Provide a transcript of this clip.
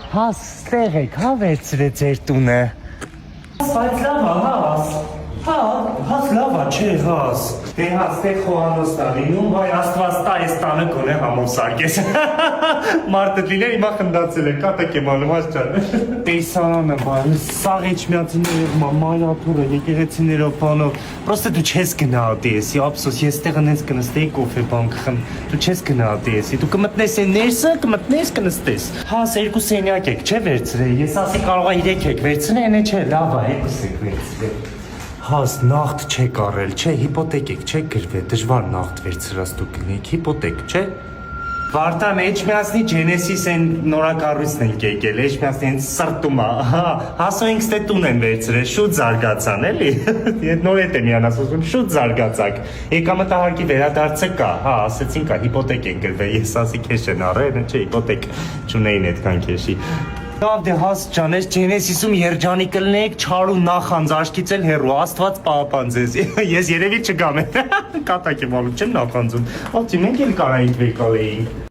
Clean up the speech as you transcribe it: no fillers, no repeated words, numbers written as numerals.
Հա, ստեղ եք, հա վերցրեց ձեր տունը։ Բայց լավ է, հաս։ Հաս լավ է, չէ, հաս։ Դե հաս, դե խոհանոցն է լինում, վայ աստված տա ես տանը կոնե համով սարկես։ Մարդը լիներ հիմա խնդացել է, կատակ եմ անում, այս ճան։ Տեսարանը, բայ, սաղ էջմիածիներով, մայրաթուրը, եկեղեցիներով, բանով։ Պրոստը դու չես գնա ատիեսի, ափսոս, ես տեղը նենց կնստեի կոֆե բան կխմ, դու չես գնա ատիեսի, դու կմտնես է ներսը, կմտնես, կնստես։ Հաս, երկու սենյակ եք, չէ վերցրել, ես ասի կարող է 3 եք վերցնել, է չէ, լավ է, երկուս եք վերցրել։ Հաս, նախտ չեք առել, չէ, հիպոթեկ եք, չեք գրվել, դժվար նախտ վերցրած դուք կնեք, հիպոթեկ, չէ։ Վարդան, էջմիածնի Genesis են նորակառույցն են եկել, էջմիածնի են սրտում է, հասո ինքս թե տուն են վերցրել, շուտ զարգացան, էլի, նոր էտ եմ յանաս ասում, շուտ զարգացակ, եկամտահարկի վերադարձը կա, ասեցին կա, հիպոթեկ են գրվել, ես ասի քեշ են առել, չէ, հիպոթեկ չունեին այդքան քեշի։ Լավ դե հաս ջան, ես Genesis-ում երջանիկ կլնեիք չարու նախանձ աշկից էլ հեռու, աստված պահապան ձեզ, ես երևի չգամ, կատակ եմ ալում, չեմ նախանձում, ալցի մենք էլ կարայինք վեկալ էինք։